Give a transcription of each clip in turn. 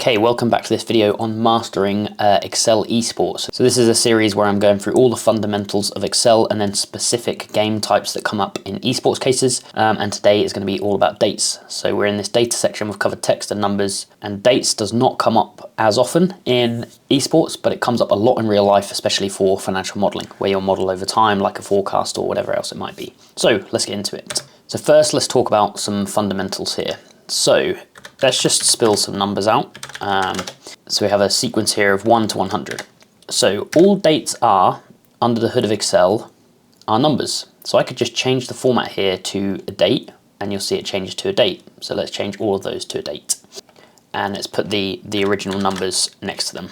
Okay, welcome back to this video on mastering Excel eSports. So this is a series where I'm going through all the fundamentals of Excel and then specific game types that come up in eSports cases. And today is going to be all about dates. So we're in this data section, we've covered text and numbers, and dates does not come up as often in eSports, but it comes up a lot in real life, especially for financial modeling, where you'll model over time like a forecast or whatever else it might be. So let's get into it. So first, let's talk about some fundamentals here. So let's just spill some numbers out. So we have a sequence here of 1 to 100. So all dates are, under the hood of Excel, are numbers. So I could just change the format here to a date, and you'll see it changes to a date. So let's change all of those to a date. And let's put the original numbers next to them.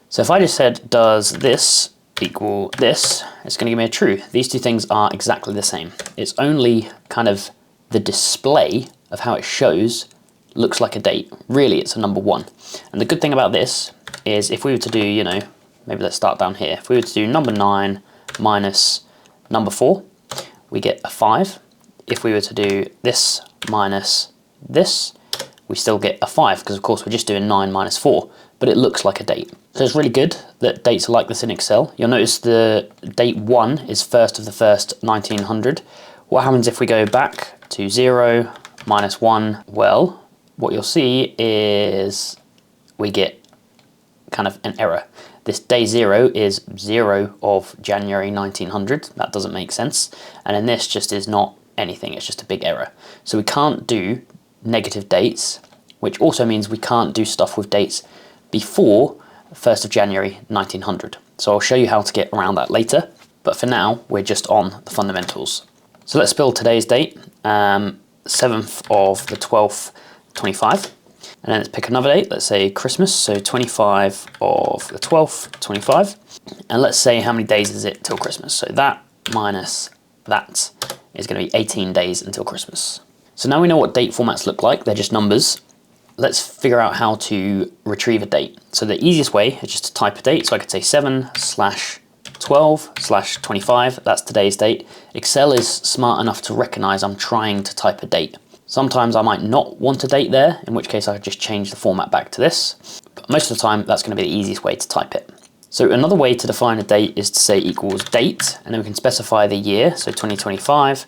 So if I just said, does this equal this, it's going to give me a true. These two things are exactly the same. It's only kind of the display of how it shows looks like a date. Really, it's a number 1. And the good thing about this is if we were to do, maybe let's start down here. If we were to do number 9 minus number 4, we get a 5. If we were to do this minus this, we still get a 5, because of course we're just doing 9 minus 4, but it looks like a date. So it's really good that dates are like this in Excel. You'll notice the date 1 is 1st of the 1st, 1900. What happens if we go back to 0 minus 1? Well, what you'll see is we get kind of an error. This day 0 is 0 of January 1900. That doesn't make sense. And then this just is not anything. It's just a big error. So we can't do negative dates, which also means we can't do stuff with dates before 1st of January 1900. So I'll show you how to get around that later. But for now, we're just on the fundamentals. So let's spill today's date, 7th of the 12th, 25. And then let's pick another date, let's say Christmas, so 25 of the 12th, 25. And let's say how many days is it till Christmas? So that minus that is going to be 18 days until Christmas. So now we know what date formats look like, they're just numbers. Let's figure out how to retrieve a date. So the easiest way is just to type a date. So I could say 7/12/25, that's today's date. Excel is smart enough to recognize I'm trying to type a date. Sometimes I might not want a date there, in which case I could just change the format back to this. But most of the time, that's going to be the easiest way to type it. So another way to define a date is to say equals date, and then we can specify the year, so 2025,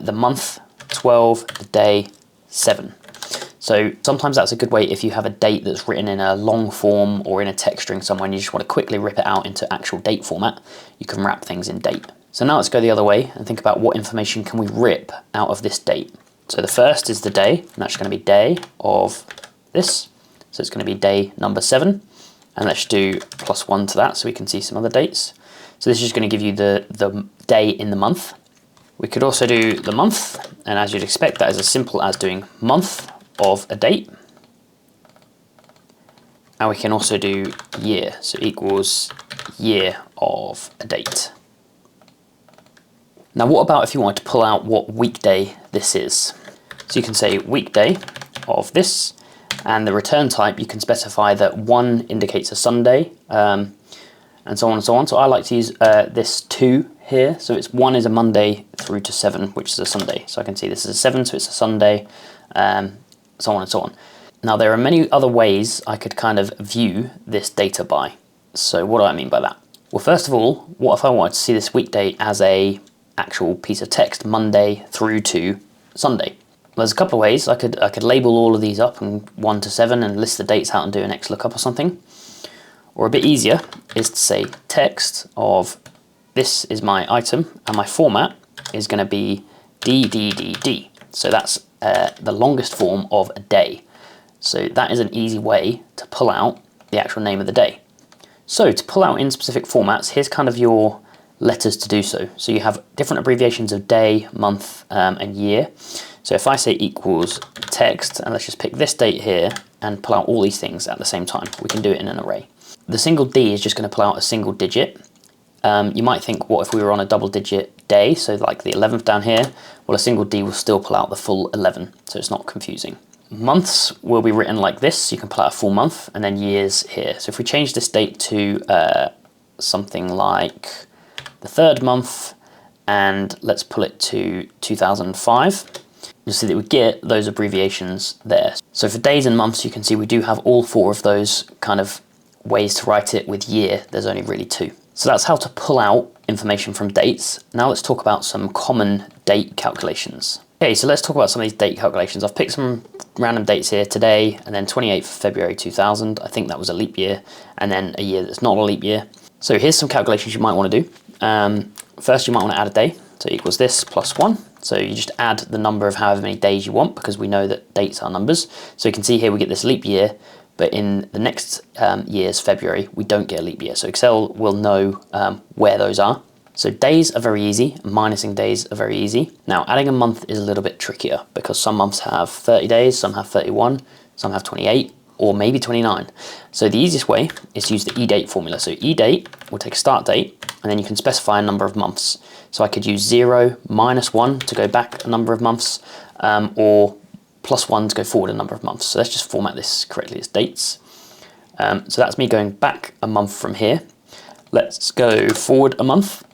the month, 12, the day, 7. So sometimes that's a good way if you have a date that's written in a long form or in a text string somewhere and you just want to quickly rip it out into actual date format, you can wrap things in date. So now let's go the other way and think about what information can we rip out of this date. So the first is the day, and that's going to be day of this. So it's going to be day number 7. And let's do +1 to that so we can see some other dates. So this is going to give you the day in the month. We could also do the month, and as you'd expect, that is as simple as doing month of a date. And we can also do year, so equals year of a date. Now what about if you wanted to pull out what weekday this is? So you can say weekday of this, and the return type you can specify that 1 indicates a Sunday, and so on and so on. So I like to use this 2 here, so it's 1 is a Monday through to 7, which is a Sunday. So I can see this is a 7, so it's a Sunday, so on and so on. Now there are many other ways I could kind of view this data by. So what do I mean by that? Well, first of all, what if I wanted to see this weekday as a actual piece of text, Monday through to Sunday? Well, there's a couple of ways. I could label all of these up in 1 to 7 and list the dates out and do an XLOOKUP or something. Or a bit easier is to say text of this is my item and my format is going to be DDDD. So that's the longest form of a day. So that is an easy way to pull out the actual name of the day. So to pull out in specific formats, here's kind of your letters to do so. So you have different abbreviations of day, month, and year. So if I say equals text, and let's just pick this date here and pull out all these things at the same time, we can do it in an array. The single D is just going to pull out a single digit. You might think, what if we were on a double digit day, so like the 11th down here? Well, a single D will still pull out the full 11, so it's not confusing. Months will be written like this, so you can pull out a full month, and then years here. So if we change this date to something like the 3rd month, and let's pull it to 2005, you'll see that we get those abbreviations there. So for days and months, you can see we do have all 4 of those kind of ways to write it. With year, there's only really 2. So that's how to pull out information from dates. Now let's talk about some common date calculations. Okay, so let's talk about some of these date calculations. I've picked some random dates here, today, and then 28th of February 2000. I think that was a leap year, and then a year that's not a leap year. So here's some calculations you might want to do. First, you might want to add a day. So equals this plus 1. So you just add the number of however many days you want, because we know that dates are numbers. So you can see here we get this leap year, but in the next year's February, we don't get a leap year. So Excel will know where those are. So days are very easy, minusing days are very easy. Now adding a month is a little bit trickier, because some months have 30 days, some have 31, some have 28, or maybe 29. So the easiest way is to use the eDate formula. So eDate will take a start date, and then you can specify a number of months. So I could use 0, -1 to go back a number of months, or +1 to go forward a number of months. So let's just format this correctly as dates. So that's me going back a month from here. Let's go forward a month,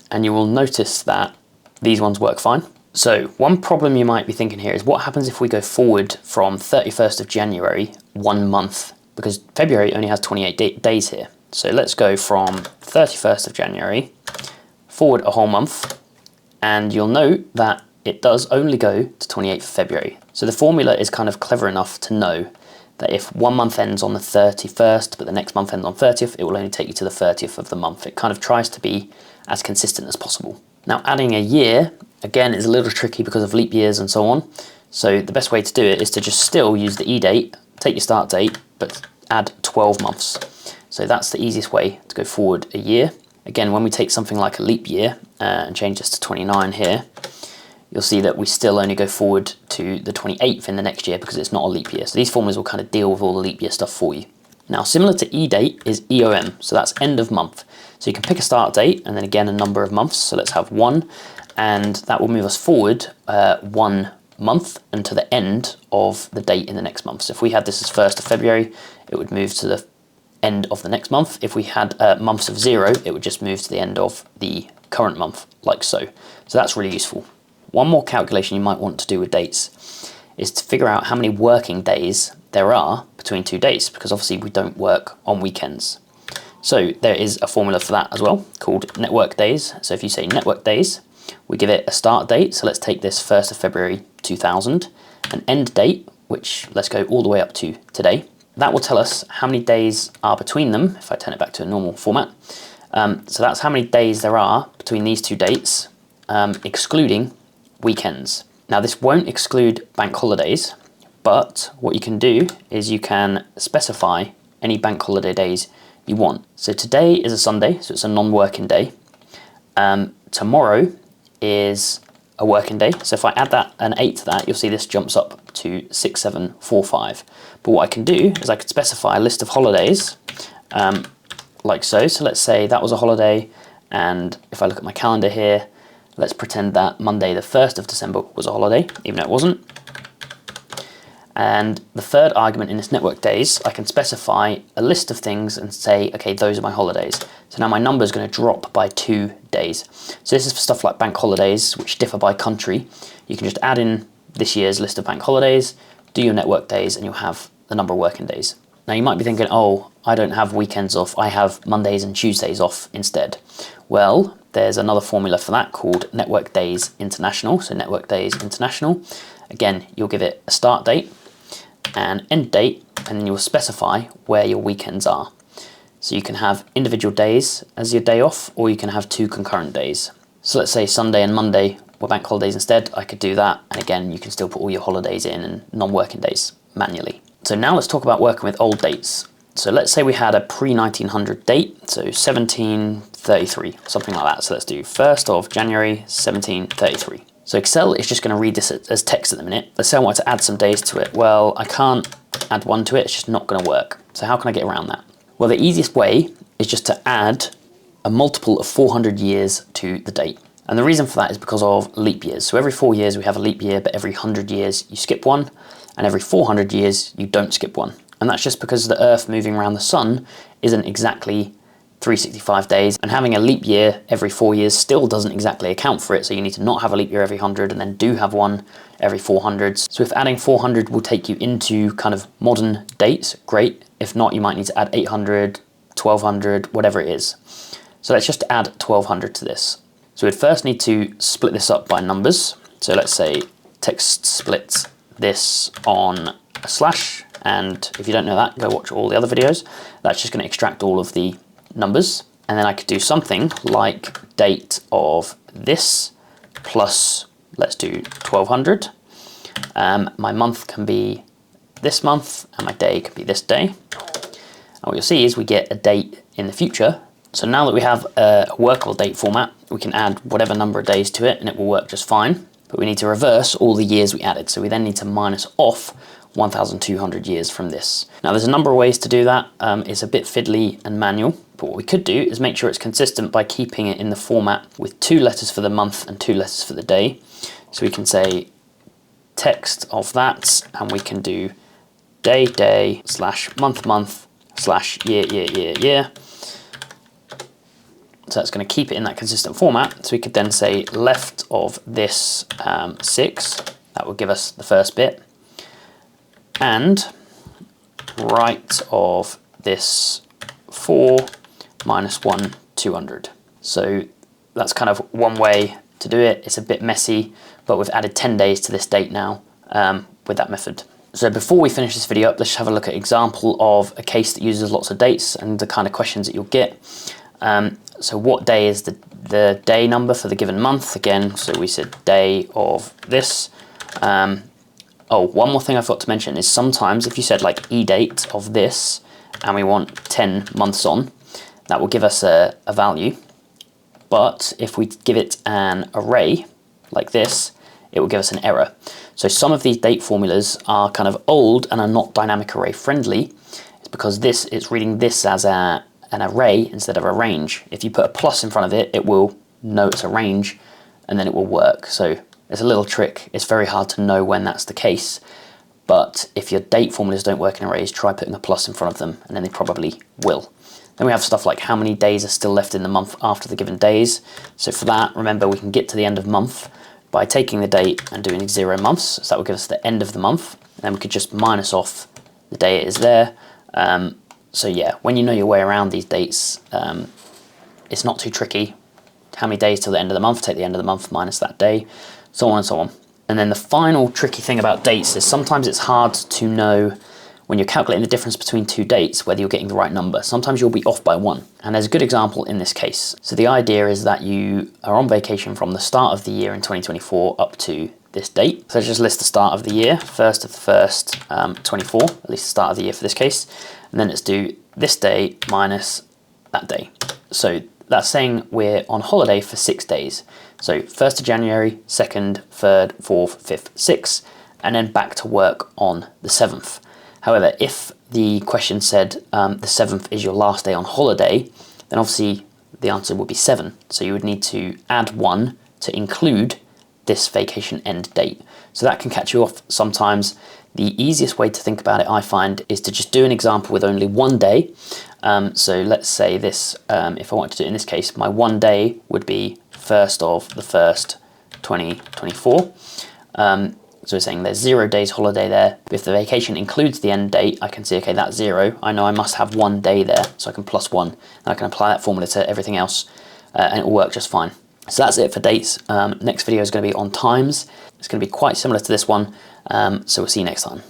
and you will notice that these ones work fine. So one problem you might be thinking here is, what happens if we go forward from 31st of January 1 month? Because February only has 28 days here. So let's go from 31st of January forward a whole month, and you'll note that it does only go to 28th of February. So the formula is kind of clever enough to know that if 1 month ends on the 31st, but the next month ends on 30th, it will only take you to the 30th of the month. It kind of tries to be as consistent as possible. Now adding a year, again, is a little tricky because of leap years and so on. So the best way to do it is to just still use the eDate, take your start date, but add 12 months. So that's the easiest way to go forward a year. Again, when we take something like a leap year and change this to 29 here, you'll see that we still only go forward to the 28th in the next year because it's not a leap year. So these formulas will kind of deal with all the leap year stuff for you. Now, similar to eDate is EOM, so that's end of month. So you can pick a start date and then again a number of months. So let's have 1, and that will move us forward 1 month and to the end of the date in the next month. So if we had this as 1st of February, it would move to the end of the next month. If we had months of 0, it would just move to the end of the current month, like so. So that's really useful. One more calculation you might want to do with dates is to figure out how many working days there are between 2 dates, because obviously we don't work on weekends. So there is a formula for that as well, called network days. So if you say network days, we give it a start date. So let's take this 1st of February 2000, an end date, which let's go all the way up to today. That will tell us how many days are between them, if I turn it back to a normal format. So that's how many days there are between these 2 dates, excluding weekends. Now this won't exclude bank holidays, but what you can do is you can specify any bank holiday days you want. So today is a Sunday, so it's a non-working day. Tomorrow is a working day. So if I add that an 8 to that, you'll see this jumps up to 6745. But what I can do is I could specify a list of holidays like so. So let's say that was a holiday, and if I look at my calendar here, let's pretend that Monday the 1st of December was a holiday, even though it wasn't. And the third argument in this network days, I can specify a list of things and say, okay, those are my holidays. So now my number is going to drop by 2 days. So this is for stuff like bank holidays, which differ by country. You can just add in this year's list of bank holidays, do your network days, and you'll have the number of working days. Now you might be thinking, oh, I don't have weekends off, I have Mondays and Tuesdays off instead. Well, there's another formula for that called Network Days International. So Network Days International, again, you'll give it a start date and end date, and then you'll specify where your weekends are. So you can have individual days as your day off, or you can have 2 concurrent days. So let's say Sunday and Monday were bank holidays instead, I could do that. And again, you can still put all your holidays in and non-working days manually. So now let's talk about working with old dates. So let's say we had a pre-1900 date, so 1733, something like that. So let's do 1st of January 1733. So Excel is just going to read this as text at the minute. Let's say I want to add some days to it. Well, I can't add 1 to it, it's just not going to work. So how can I get around that? Well, the easiest way is just to add a multiple of 400 years to the date. And the reason for that is because of leap years. So every 4 years we have a leap year, but every 100 years you skip 1, and every 400 years you don't skip 1. And that's just because the Earth moving around the sun isn't exactly 365 days, and having a leap year every 4 years still doesn't exactly account for it, so you need to not have a leap year every 100 and then do have one every 400. So if adding 400 will take you into kind of modern dates, great. If not, you might need to add 800, 1200, whatever it is. So let's just add 1200 to this. So we'd first need to split this up by numbers. So let's say text split this on a slash, and if you don't know that, go watch all the other videos. That's just going to extract all of the numbers, and then I could do something like date of this plus, let's do 1200. My month can be this month and my day can be this day. And what you'll see is we get a date in the future. So now that we have a workable date format, we can add whatever number of days to it and it will work just fine. But we need to reverse all the years we added. So we then need to minus off 1,200 years from this. Now there's a number of ways to do that. It's a bit fiddly and manual, but what we could do is make sure it's consistent by keeping it in the format with 2 letters for the month and 2 letters for the day. So we can say text of that, and we can do day, day, slash month, month, slash year, year, year, year. So that's going to keep it in that consistent format. So we could then say left of this 6, that will give us the first bit, and right of this 4 minus 1, 200. So that's kind of one way to do it. It's a bit messy, but we've added 10 days to this date now with that method. So before we finish this video up, let's have a look at an example of a case that uses lots of dates and the kind of questions that you'll get. So what day is the day number for the given month? Again, so we said day of this. Oh, one more thing I forgot to mention is sometimes if you said like e-date of this and we want 10 months on, that will give us a value. But if we give it an array like this, it will give us an error. So some of these date formulas are kind of old and are not dynamic array friendly. It's because it's reading this as an array instead of a range. If you put a plus in front of it, it will know it's a range and then it will work. So it's a little trick. It's very hard to know when that's the case, but if your date formulas don't work in arrays, try putting a plus in front of them and then they probably will. Then we have stuff like how many days are still left in the month after the given days. So for that, remember we can get to the end of month by taking the date and doing 0 months. So that will give us the end of the month. And then we could just minus off the day it is there. So yeah, when you know your way around these dates, it's not too tricky. How many days till the end of the month? Take the end of the month minus that day, so on and so on. And then the final tricky thing about dates is sometimes it's hard to know when you're calculating the difference between 2 dates whether you're getting the right number. Sometimes you'll be off by 1. And there's a good example in this case. So the idea is that you are on vacation from the start of the year in 2024 up to this date. So let's just list the start of the year, 1st of the 1st, 24, at least the start of the year for this case. And then let's do this day minus that day. So that's saying we're on holiday for 6 days. So 1st of January, 2nd, 3rd, 4th, 5th, 6th, and then back to work on the 7th. However, if the question said the 7th is your last day on holiday, then obviously the answer would be 7. So you would need to add 1 to include this vacation end date. So that can catch you off sometimes. The easiest way to think about it, I find, is to just do an example with only 1 day. So let's say this, if I wanted to do it in this case, my 1 day would be 1st of the 1st, 2024. So we're saying there's 0 days holiday there. If the vacation includes the end date, I can see, okay, that's 0. I know I must have 1 day there, so I can plus 1. And I can apply that formula to everything else, and it will work just fine. So that's it for dates. Next video is going to be on times. It's going to be quite similar to this one, so we'll see you next time.